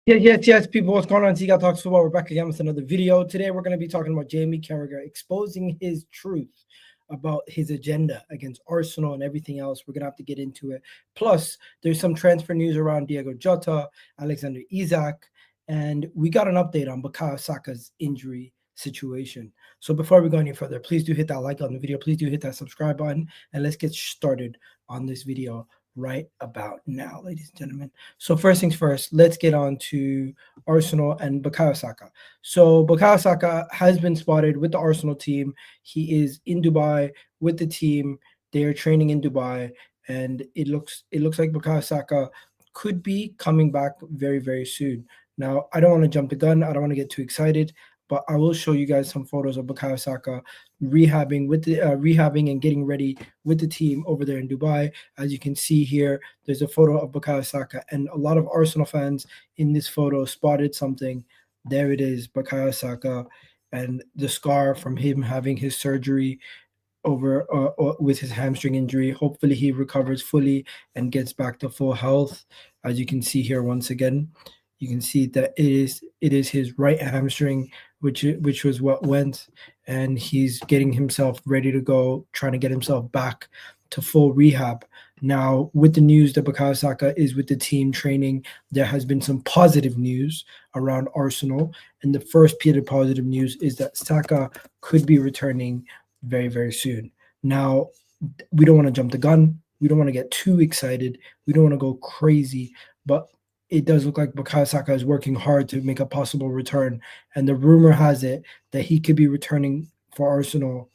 Yes, people. What's going on? Got Talks Football. We're back again with another video. Today, we're going to be talking about Jamie Carragher exposing his truth about his agenda against Arsenal and everything else. We're going to have to get into it. Plus, there's some transfer news around Diogo Jota, Alexander Isak, and we got an update on Bukayo Saka's injury situation. So before we go any further, please do hit that like on the video. Please do hit that subscribe button, and let's get started on this video right about now, ladies and gentlemen. So first things first, let's get on to Arsenal and Bukayo Saka. So Bukayo Saka has been spotted with the Arsenal team. He is in Dubai with the team. They are training in Dubai, and it looks like Bukayo Saka could be coming back very, very soon. Now, I don't want to jump the gun. I don't want to get too excited, but I will show you guys some photos of Bukayo Saka rehabbing and getting ready with the team over there in Dubai. As you can see here, there's a photo of Bukayo Saka, and a lot of Arsenal fans in this photo spotted something. There it is, Bukayo Saka, and the scar from him having his surgery over with his hamstring injury. Hopefully he recovers fully and gets back to full health. As you can see here, once again, you can see that it is his right hamstring, which was what went, and he's getting himself ready to go, trying to get himself back to full rehab. Now, with the news that Bukayo Saka is with the team training, there has been some positive news around Arsenal, and the first piece of positive news is that Saka could be returning very, very soon. Now, we don't want to jump the gun. We don't want to get too excited. We don't want to go crazy, but it does look like Bukayo Saka is working hard to make a possible return. And the rumor has it that he could be returning for Arsenal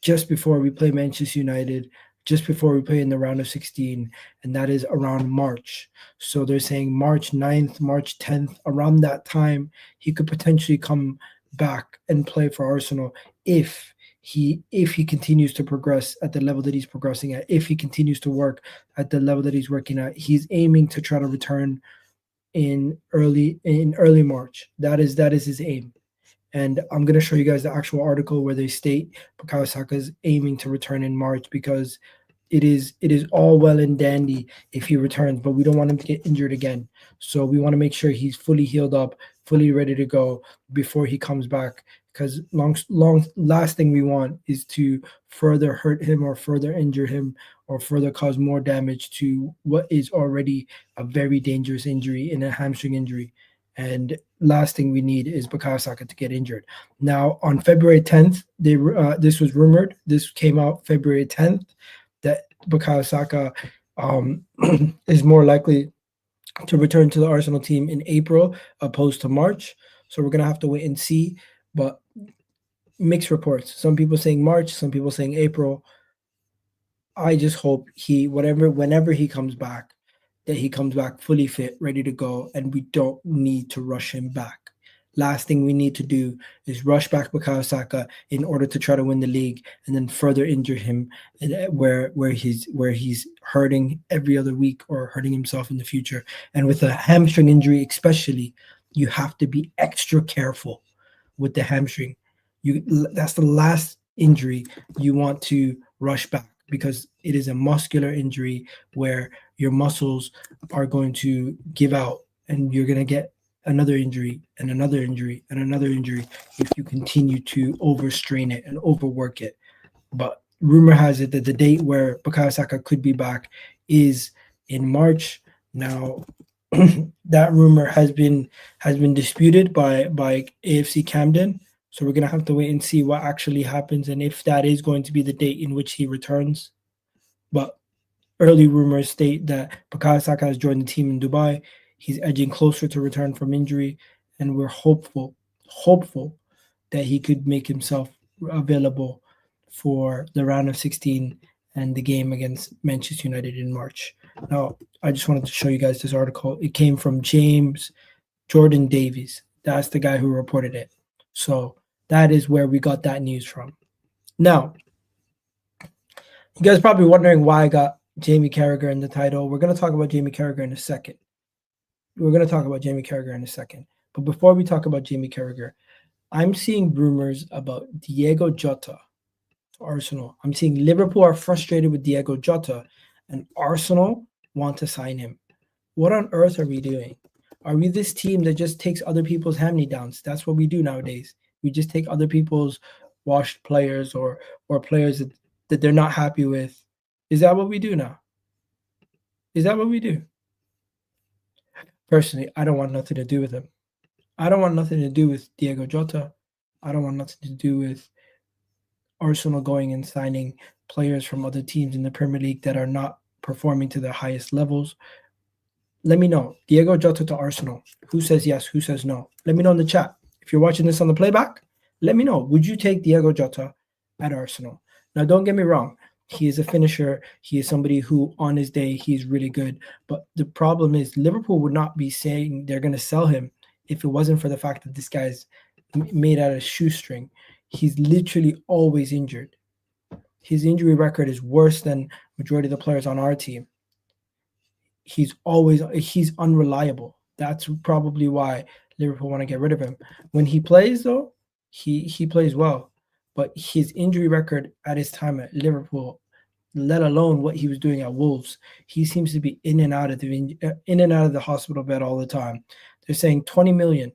just before we play Manchester United, just before we play in the round of 16, and that is around March. So they're saying March 9th, March 10th, around that time, he could potentially come back and play for Arsenal if he continues to progress at the level that he's progressing at, if he continues to work at the level that he's working at. He's aiming to try to return in early March. That is his aim. And I'm going to show you guys the actual article where they state Bukayo Saka is aiming to return in March, because it is all well and dandy if he returns, but we don't want him to get injured again. So we want to make sure he's fully healed up, fully ready to go before he comes back, because last thing we want is to further hurt him or further injure him or further cause more damage to what is already a very dangerous injury in a hamstring injury. And last thing we need is Bukayo Saka to get injured. Now, on February 10th, this was rumored. This came out February 10th, that Bukayo Saka is more likely to return to the Arsenal team in April opposed to March. So we're going to have to wait and see. But mixed reports. Some people saying March, some people saying April. I just hope whenever he comes back, that he comes back fully fit, ready to go, and we don't need to rush him back. Last thing we need to do is rush back Bukayo Saka in order to try to win the league and then further injure him where he's hurting every other week or hurting himself in the future. And with a hamstring injury especially, you have to be extra careful with the hamstring. That's the last injury you want to rush back, because it is a muscular injury where your muscles are going to give out, and you're going to get another injury and another injury and another injury if you continue to overstrain it and overwork it. But rumor has it that the date where Bukayo Saka could be back is in March. Now, that rumor has been disputed by AFC Camden. So we're going to have to wait and see what actually happens and if that is going to be the date in which he returns. But early rumors state that Bukayo Saka has joined the team in Dubai. He's edging closer to return from injury, and we're hopeful that he could make himself available for the round of 16 and the game against Manchester United in March. Now, I just wanted to show you guys this article. It came from James Jordan Davies. That's the guy who reported it. So that is where we got that news from. Now, you guys are probably wondering why I got Jamie Carragher in the title. We're going to talk about Jamie Carragher in a second. But before we talk about Jamie Carragher, I'm seeing rumors about Diogo Jota to Arsenal. I'm seeing Liverpool are frustrated with Diogo Jota, and Arsenal want to sign him. What on earth are we doing? Are we this team that just takes other people's hand-me-downs? That's what we do nowadays. We just take other people's washed players or players that they're not happy with. Is that what we do now? Is that what we do? Personally, I don't want nothing to do with him. I don't want nothing to do with Diogo Jota. I don't want nothing to do with Arsenal going and signing players from other teams in the Premier League that are not performing to their highest levels. Let me know. Diogo Jota to Arsenal. Who says yes? Who says no? Let me know in the chat. If you're watching this on the playback, let me know. Would you take Diogo Jota at Arsenal? Now, don't get me wrong. He is a finisher. He is somebody who, on his day, he's really good. But the problem is Liverpool would not be saying they're going to sell him if it wasn't for the fact that this guy's made out of shoestring. He's literally always injured. His injury record is worse than majority of the players on our team. He's unreliable. That's probably why Liverpool want to get rid of him. When he plays, though, he plays well. But his injury record at his time at Liverpool, let alone what he was doing at Wolves, he seems to be in and out of the hospital bed all the time. They're saying 20 million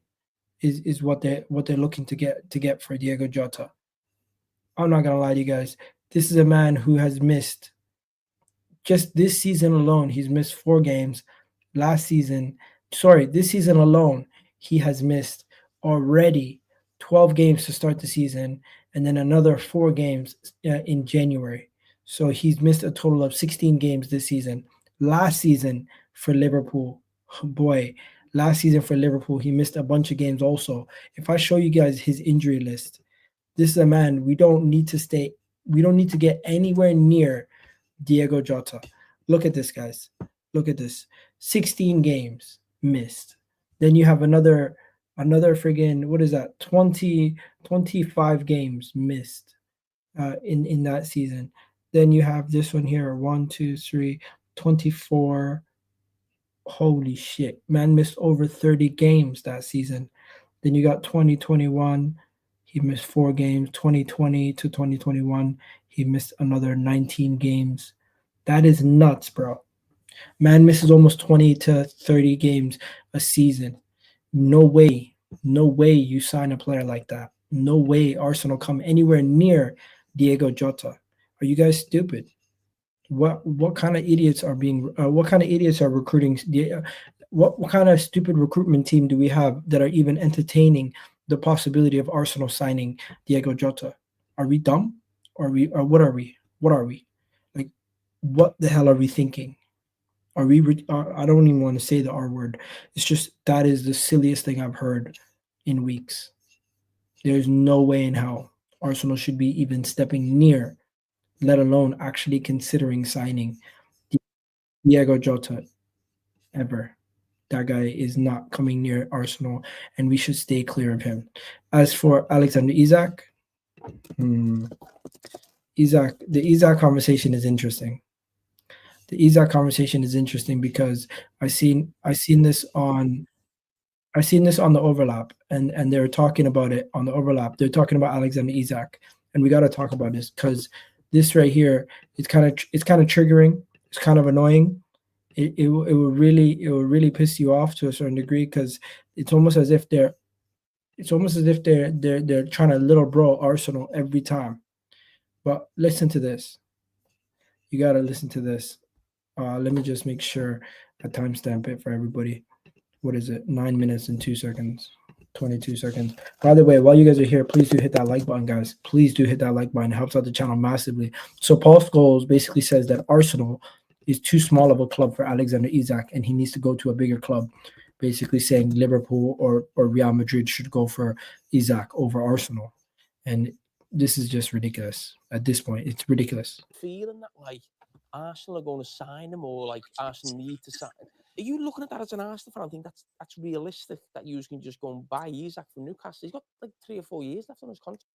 is what they're looking to get for Diogo Jota. I'm not gonna lie to you guys. This is a man who has missed, just this season alone, he's missed 4 games. This season alone, he has missed already 12 games to start the season, and then another 4 games in January. So he's missed a total of 16 games this season. Last season for Liverpool, he missed a bunch of games also. If I show you guys his injury list, this is a man we don't need to get anywhere near Diogo Jota. Look at this, guys. Look at this. 16 games missed. Then you have another friggin', what is that? 25 games missed in that season. Then you have this one here, 1, 2, 3, 24. Holy shit. Man missed over 30 games that season. Then you got 2021. He missed 4 games. 2020 to 2021, he missed another 19 games. That is nuts, bro. Man misses almost 20 to 30 games a season. No way you sign a player like that. No way Arsenal come anywhere near Diogo Jota. Are you guys stupid? What kind of idiots are recruiting? What kind of stupid recruitment team do we have that are even entertaining the possibility of Arsenal signing Diogo Jota? Are we dumb? Or what are we? What are we? Like, what the hell are we thinking? Are we? I don't even want to say the R word. It's just that is the silliest thing I've heard in weeks. There's no way in hell Arsenal should be even stepping near, let alone actually considering signing Diogo Jota ever. That guy is not coming near Arsenal, and we should stay clear of him. As for Alexander Isak, the Isak conversation is interesting. The Isak conversation is interesting because I seen this on the overlap, and they're talking about it on the overlap. They're talking about Alexander Isak, and we got to talk about this because this right here is kind of triggering. It's kind of annoying. It will really piss you off to a certain degree because it's almost as if they're trying to little bro Arsenal every time. But listen to this. You gotta listen to this. Let me just make sure I timestamp it for everybody. What is it? 9 minutes and 2 seconds. 22 seconds. By the way, while you guys are here, please do hit that like button, guys. Please do hit that like button. It helps out the channel massively. So Paul Scholes basically says that Arsenal is too small of a club for Alexander Isak, and he needs to go to a bigger club. Basically saying Liverpool or Real Madrid should go for Isak over Arsenal. And this is just ridiculous. At this point, it's ridiculous. Feeling that like Arsenal are going to sign him, or like Arsenal need to sign. Are you looking at that as an Arsenal fan? I think that's realistic that you can just go and buy Isak from Newcastle. He's got like 3 or 4 years left on his contract.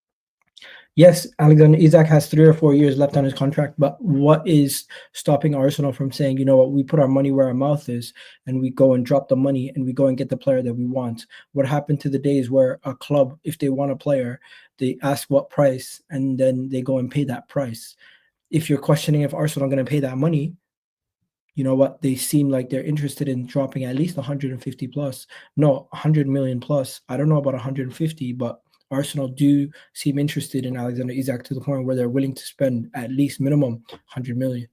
Yes, Alexander Isak has 3 or 4 years left on his contract, but what is stopping Arsenal from saying, you know what, we put our money where our mouth is and we go and drop the money and we go and get the player that we want? What happened to the days where a club, if they want a player, they ask what price and then they go and pay that price? If you're questioning if Arsenal are going to pay that money, you know what? They seem like they're interested in dropping at least 150 plus. No, 100 million plus. I don't know about 150, but Arsenal do seem interested in Alexander Isak to the point where they're willing to spend at least minimum 100 million.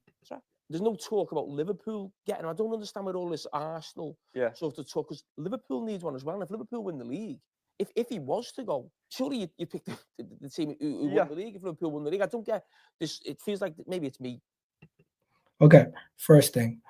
There's no talk about Liverpool getting. I don't understand where all this Arsenal sort of talk, because Liverpool needs one as well. And if Liverpool win the league, if he was to go, surely you pick the team who won the league. If Liverpool won the league, I don't get this. It feels like maybe it's me. Okay, first thing,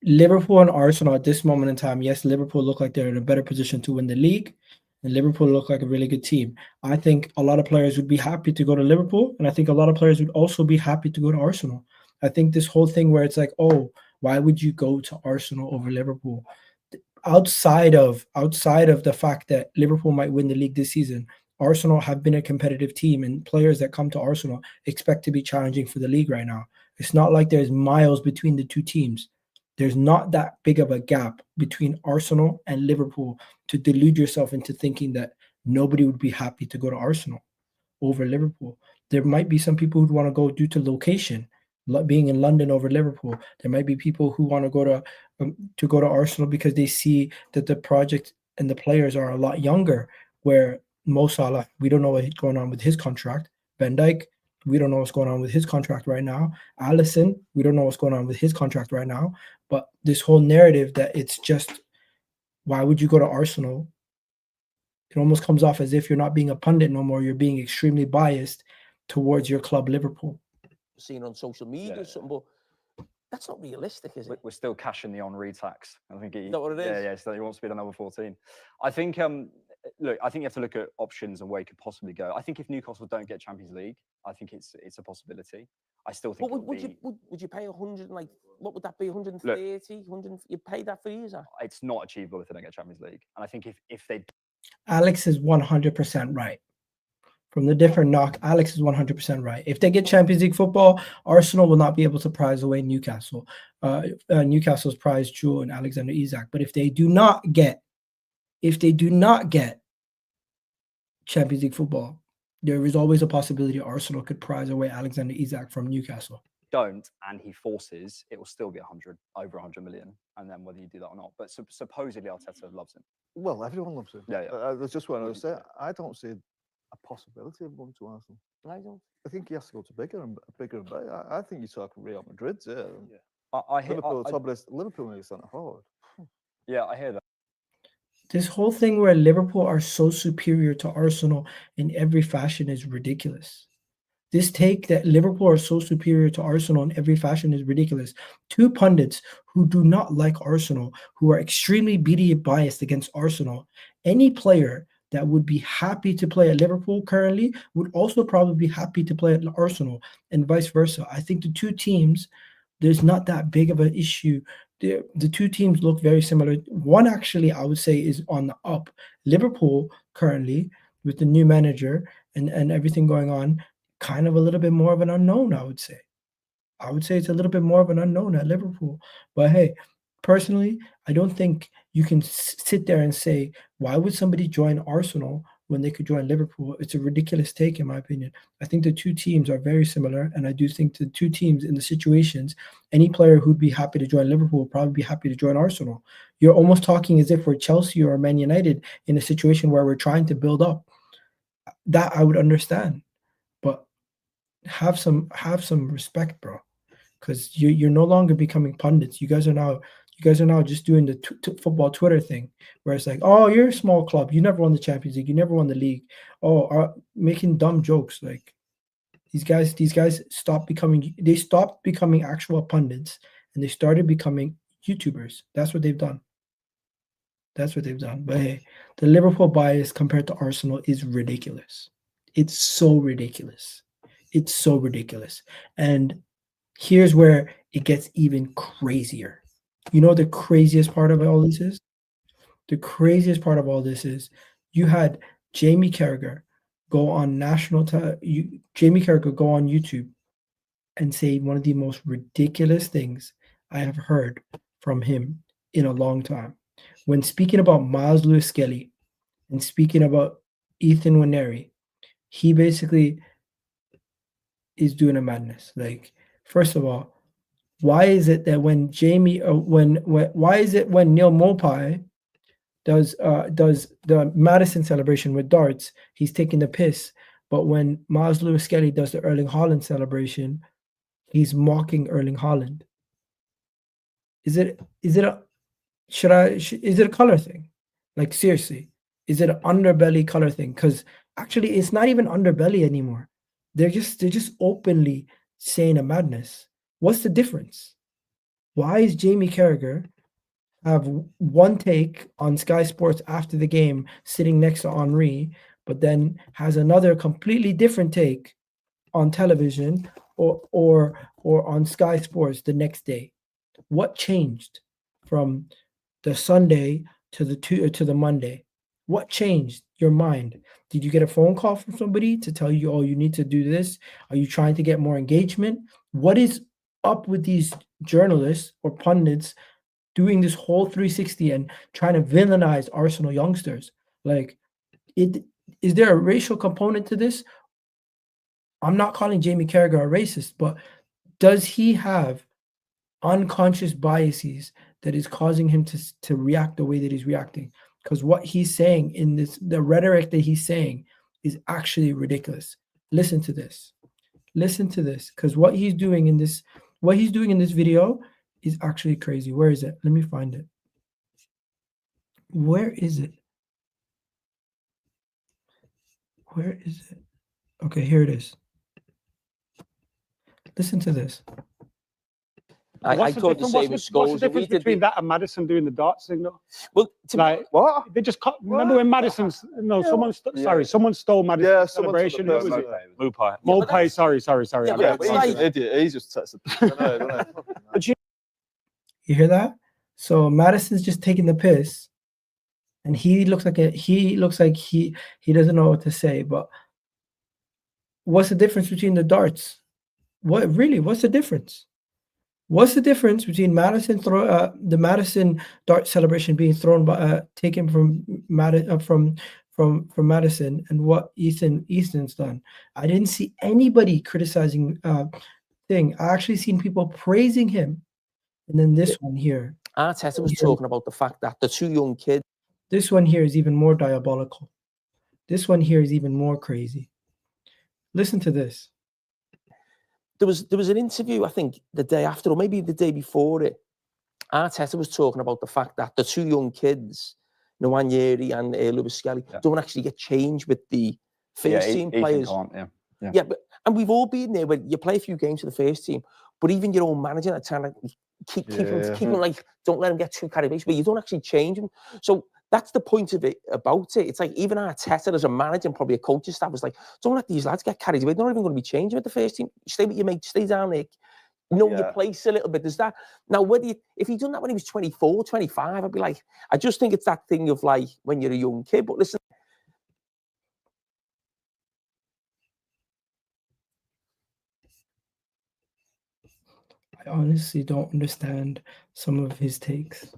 Liverpool and Arsenal at this moment in time, yes, Liverpool look like they're in a better position to win the league, and Liverpool look like a really good team. I think a lot of players would be happy to go to Liverpool, and I think a lot of players would also be happy to go to Arsenal. I think this whole thing where it's like, oh, why would you go to Arsenal over Liverpool? Outside of the fact that Liverpool might win the league this season, Arsenal have been a competitive team, and players that come to Arsenal expect to be challenging for the league right now. It's not like there's miles between the two teams. There's not that big of a gap between Arsenal and Liverpool to delude yourself into thinking that nobody would be happy to go to Arsenal over Liverpool. There might be some people who'd want to go due to location, being in London over Liverpool. There might be people who want to go to Arsenal because they see that the project and the players are a lot younger. Where Mo Salah, we don't know what's going on with his contract. Van Dijk, we don't know what's going on with his contract right now. Allison, we don't know what's going on with his contract right now. But this whole narrative that it's just, why would you go to Arsenal? It almost comes off as if you're not being a pundit no more. You're being extremely biased towards your club, Liverpool. Seen on social media or something, but that's not realistic, is it? We're still cashing the Henry tax. I think Is that what it is? Yeah. So he wants to be the number 14. I think. Look, I think you have to look at options and where he could possibly go. I think if Newcastle don't get Champions League, I think it's a possibility. I still think. But would you pay 100? Like, what would that be? 130? 100? You pay that for Isak? It's not achievable if they don't get Champions League. And I think if they. Alex is 100% right. From the different knock, Alex is 100% right. If they get Champions League football, Arsenal will not be able to prize away Newcastle. Newcastle's prize jewel and Alexander Isak. But if they do not get Champions League football, there is always a possibility Arsenal could prize away Alexander Isak from Newcastle. Don't, and he forces, it will still be over 100 million, and then whether you do that or not. But supposedly Arteta loves him. Well, everyone loves him. Yeah. That's just what I was saying. I don't see a possibility of going to Arsenal. I don't. I think he has to go to bigger and better. I think you're talking Real Madrid. Yeah. Liverpool top list. Liverpool needs centre forward. Yeah, I hear that. This whole thing where Liverpool are so superior to Arsenal in every fashion is ridiculous. This take that Liverpool are so superior to Arsenal in every fashion is ridiculous. Two pundits who do not like Arsenal, who are extremely biased against Arsenal. Any player that would be happy to play at Liverpool currently would also probably be happy to play at Arsenal, and vice versa. I think the two teams, there's not that big of an issue. The two teams look very similar. One actually, I would say, is on the up. Liverpool currently, with the new manager and everything going on, kind of a little bit more of an unknown, I would say. I would say it's a little bit more of an unknown at Liverpool. But hey, personally, I don't think you can sit there and say, why would somebody join Arsenal when they could join Liverpool? It's a ridiculous take, in my opinion. I think the two teams are very similar, and I do think the two teams in the situations, any player who'd be happy to join Liverpool would probably be happy to join Arsenal. You're almost talking as if we're Chelsea or Man United in a situation where we're trying to build up. That I would understand, but have some respect, bro, because you're no longer becoming pundits. You guys are now just doing the football Twitter thing, where it's like, oh, you're a small club, you never won the Champions League, you never won the league. Oh, making dumb jokes. Like these guys stopped becoming actual pundits, and they started becoming YouTubers. That's what they've done. But hey, the Liverpool bias compared to Arsenal is ridiculous. It's so ridiculous. And here's where it gets even crazier. You know the craziest part of all this is? The craziest part of all this is you had Jamie Carragher go on Jamie Carragher go on YouTube and say one of the most ridiculous things I have heard from him in a long time. When speaking about Miles Lewis-Skelly and speaking about Ethan Nwaneri, he basically is doing a madness. Like, first of all, Why is it that when why is it when Neil Mopai does the Madison celebration with darts, he's taking the piss, but when Miles Lewis-Skelly does the Erling Haaland celebration, he's mocking Erling Haaland? Is it a is it a color thing? Like, seriously, is it an underbelly color thing? Because actually, it's not even underbelly anymore. They're just openly saying a madness. What's the difference? Why is Jamie Carragher have one take on Sky Sports after the game, sitting next to Henri, but then has another completely different take on television or on Sky Sports the next day? What changed from the Sunday to the Monday? What changed your mind? Did you get a phone call from somebody to tell you, oh, you need to do this? Are you trying to get more engagement? What is up with these journalists or pundits doing this whole 360 and trying to villainize Arsenal youngsters? Like, is there a racial component to this? I'm not calling Jamie Carragher a racist, but does he have unconscious biases that is causing him to react the way that he's reacting? Because what he's saying in this, the rhetoric that he's saying, is actually ridiculous. Listen to this. Listen to this, because what he's doing in this video is actually crazy. Where is it? Let me find it. Where is it? Where is it? Okay, here it is. Listen to this. I thought the same as Scholes. What's the difference between that and Madison doing the darts thing, though? Well, Like what? They just remember when Madison's someone stole Madison's Yeah, celebration. someone What was took it? the Mopai. Mopai, sorry. Yeah, Yeah, but but it's he's an idiot. He just sets You hear that? So Madison's just taking the piss, and he looks like he doesn't know what to say. But what's the difference between the darts? What's the difference? What's the difference between the Madison dart celebration being thrown by taken from Madison, and what Ethan's done? I didn't see anybody criticizing thing. I actually seen people praising him, and then this one here. Arteta was talking about the fact that the two young kids. This one here is even more diabolical. This one here is even more crazy. Listen to this. There was an interview, I think, the day after, or maybe the day before it. Arteta was talking about the fact that the two young kids, Nwaneri and Lewis-Skelly, don't actually get changed with the first team players. Yeah, and we've all been there when you play a few games for the first team, but even your own manager are trying to keep them like, don't let them get too carried away, but you don't actually change them. So that's the point of it about it. It's like even Arteta as a manager and probably a coaching staff was like, don't let these lads get carried away. They're not even going to be changing with the first team. Stay with your mate, stay down there. Know your place a little bit. There's that. Now, if he'd done that when he was 24, 25, I'd be like, I just think it's that thing of like when you're a young kid. But listen. I honestly don't understand some of his takes.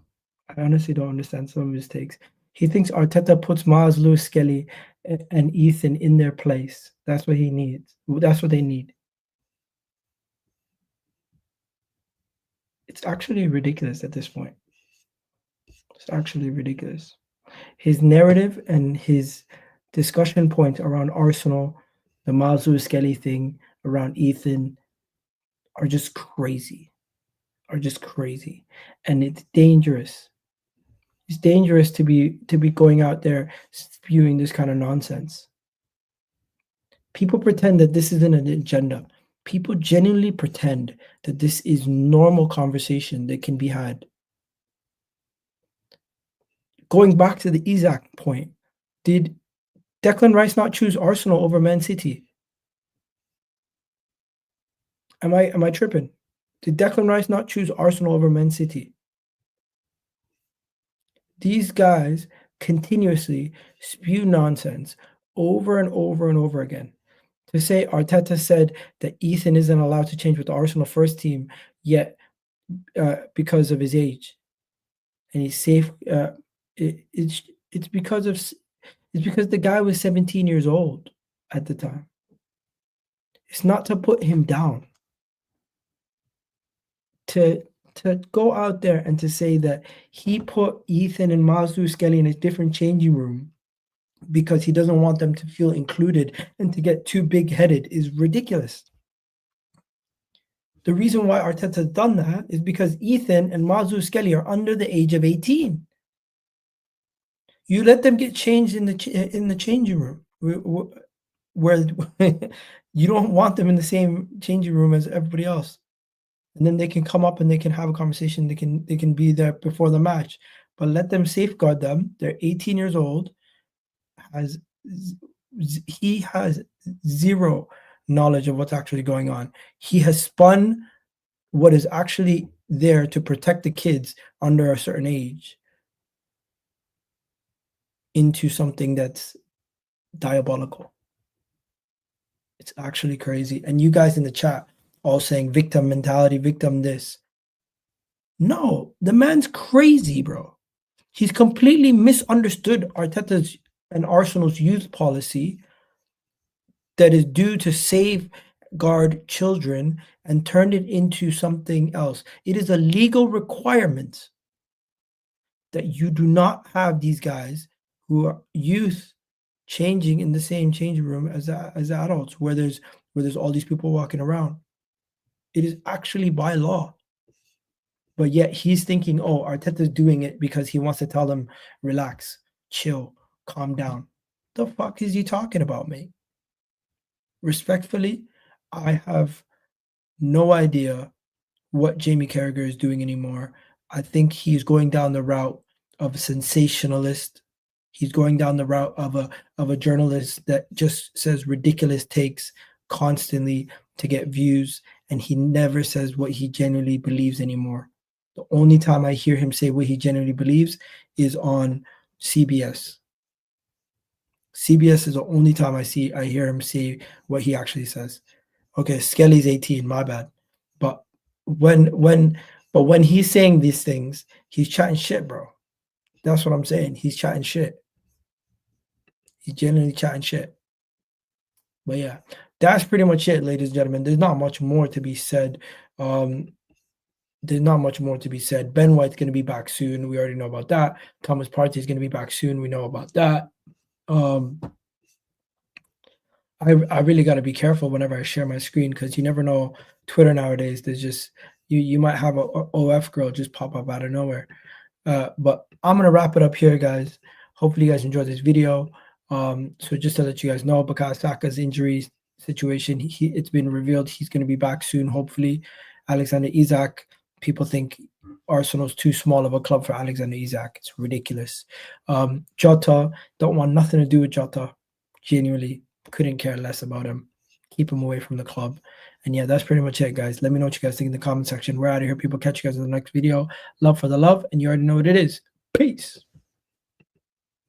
He thinks Arteta puts Miles Lewis-Skelly and Ethan in their place. That's what he needs. That's what they need. It's actually ridiculous at this point. It's actually ridiculous. His narrative and his discussion points around Arsenal, the Miles Lewis-Skelly thing, around Ethan, are just crazy. And it's dangerous. It's dangerous to be going out there spewing this kind of nonsense. People pretend that this isn't an agenda. People genuinely pretend that this is normal conversation that can be had. Going back to the Isak point, did Declan Rice not choose Arsenal over Man City? Am I tripping? Did Declan Rice not choose Arsenal over Man City? These guys continuously spew nonsense over and over and over again. To say Arteta said that Ethan isn't allowed to change with the Arsenal first team yet because of his age, and he's safe. It's because the guy was 17 years old at the time. It's not to put him down. to go out there and to say that he put Ethan and Lewis-Skelly in a different changing room because he doesn't want them to feel included and to get too big-headed is ridiculous. The reason why Arteta's done that is because Ethan and Lewis-Skelly are under the age of 18. You let them get changed in the changing room where you don't want them in the same changing room as everybody else. And then they can come up and they can have a conversation. They can be there before the match, but let them safeguard them. They're 18 years old. He has zero knowledge of what's actually going on. He has spun what is actually there to protect the kids under a certain age into something that's diabolical. It's actually crazy. And you guys in the chat all saying victim mentality, victim this. No, the man's crazy, bro. He's completely misunderstood Arteta's and Arsenal's youth policy that is due to safeguard children and turned it into something else. It is a legal requirement that you do not have these guys who are youth changing in the same changing room as adults where there's all these people walking around. It is actually by law. But yet he's thinking, oh, Arteta's doing it because he wants to tell them, relax, chill, calm down. The fuck is he talking about, mate? Respectfully, I have no idea what Jamie Carragher is doing anymore. I think he's going down the route of a sensationalist. He's going down the route of a journalist that just says ridiculous takes constantly to get views, and he never says what he genuinely believes anymore. The only time I hear him say what he genuinely believes is on CBS. CBS is the only time I hear him say what he actually says. Okay, Skelly's 18, my bad. But when he's saying these things, he's chatting shit, bro. That's what I'm saying. He's chatting shit. He's genuinely chatting shit. But yeah, that's pretty much it, ladies and gentlemen. There's not much more to be said. There's not much more to be said. Ben White's going to be back soon. We already know about that. Thomas Partey is going to be back soon. We know about that. I really got to be careful whenever I share my screen because you never know. Twitter nowadays, there's just you might have a OF girl just pop up out of nowhere. But I'm gonna wrap it up here, guys. Hopefully, you guys enjoyed this video. So just to let you guys know, Bukayo Saka's injury situation, it's been revealed he's going to be back soon. Hopefully, Alexander Isak. People think Arsenal's too small of a club for Alexander Isak. It's ridiculous. Jota, don't want nothing to do with Jota. Genuinely, couldn't care less about him. Keep him away from the club. And yeah, that's pretty much it, guys. Let me know what you guys think in the comment section. We're out of here, people. Catch you guys in the next video. Love for the love, and you already know what it is. Peace.